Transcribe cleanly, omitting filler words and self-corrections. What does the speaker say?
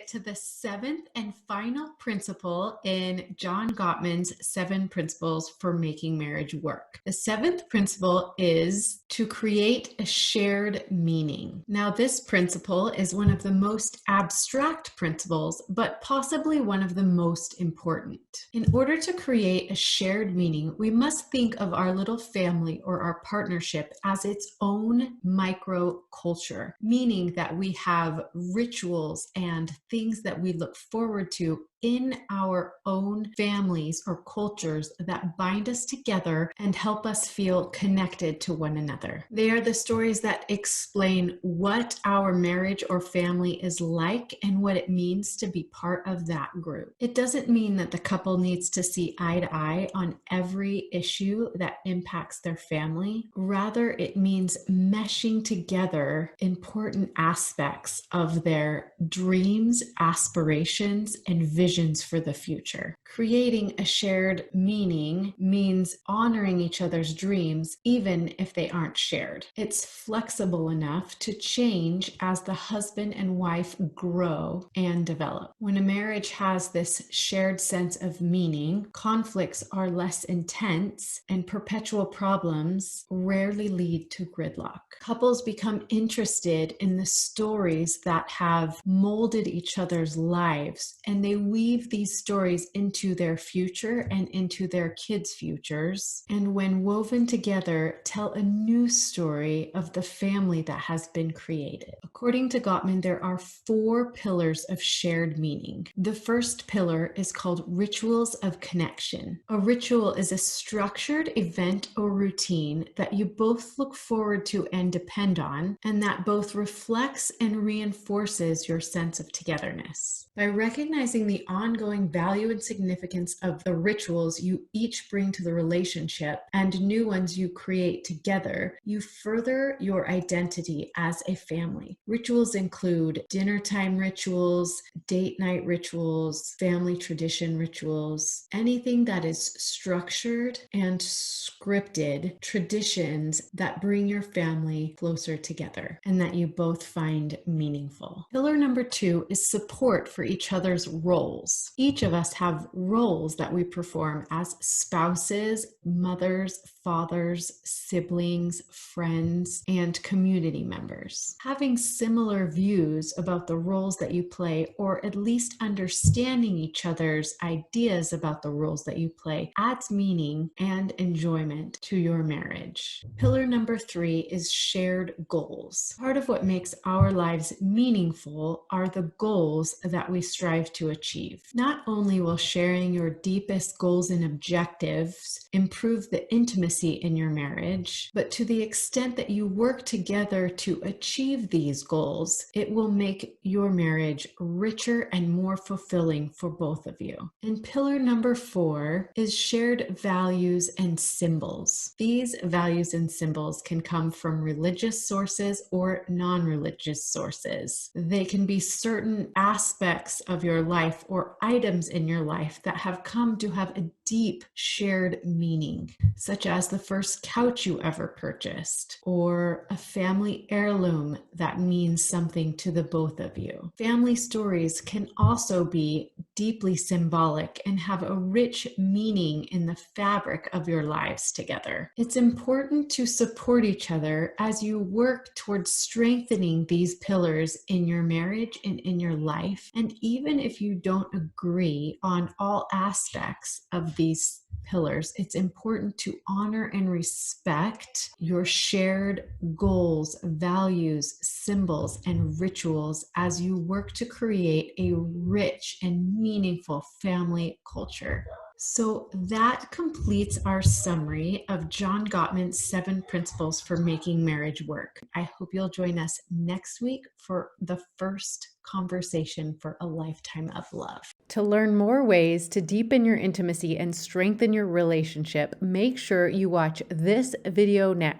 get to the seventh and final principle in John Gottman's 7 Principles for Making Marriage Work. The seventh principle is to create a shared meaning. Now, this principle is one of the most abstract principles, but possibly one of the most important. In order to create a shared meaning, we must think of our little family or our partnership as its own micro culture, meaning that we have rituals and things that we look forward to in our own families or cultures that bind us together and help us feel connected to one another. They are the stories that explain what our marriage or family is like and what it means to be part of that group. It doesn't mean that the couple needs to see eye to eye on every issue that impacts their family. Rather, it means meshing together important aspects of their dreams, aspirations, and visions for the future. Creating a shared meaning means honoring each other's dreams, even if they aren't shared. It's flexible enough to change as the husband and wife grow and develop. When a marriage has this shared sense of meaning, conflicts are less intense and perpetual problems rarely lead to gridlock. Couples become interested in the stories that have molded each other's lives, and they weave these stories into their future and into their kids' futures. And when woven together, tell a new story of the family that has been created. According to Gottman, there are 4 pillars of shared meaning. The first pillar is called rituals of connection. A ritual is a structured event or routine that you both look forward to and depend on, and that both reflects and reinforces your sense of togetherness. By recognizing the ongoing value and significance of the rituals you each bring to the relationship and new ones you create together, you further your identity as a family. Rituals include dinner time rituals, date night rituals, family tradition rituals, anything that is structured and scripted traditions that bring your family closer together and that you both find meaningful. Pillar number 2 is support for each other's roles. Each of us have roles that we perform as spouses, mothers, fathers, siblings, friends, and community members. Having similar views about the roles that you play, or at least understanding each other's ideas about the roles that you play, adds meaning and enjoyment to your marriage. Pillar number 3 is shared goals. Part of what makes our lives meaningful are the goals that we strive to achieve. Not only will sharing your deepest goals and objectives improve the intimacy in your marriage, but to the extent that you work together to achieve these goals, it will make your marriage richer and more fulfilling for both of you. And pillar number 4 is shared values and symbols. These values and symbols can come from religious sources or non-religious sources. They can be certain aspects of your life or items in your life that have come to have a deep shared meaning, such as the first couch you ever purchased, or a family heirloom that means something to the both of you. Family stories can also be deeply symbolic and have a rich meaning in the fabric of your lives together. It's important to support each other as you work towards strengthening these pillars in your marriage and in your life. And even if you don't agree on all aspects of these pillars, it's important to honor and respect your shared goals, values, symbols, and rituals as you work to create a rich and meaningful family culture. So that completes our summary of John Gottman's 7 Principles for Making Marriage Work. I hope you'll join us next week for the first conversation for a lifetime of love. To learn more ways to deepen your intimacy and strengthen your relationship, make sure you watch this video next.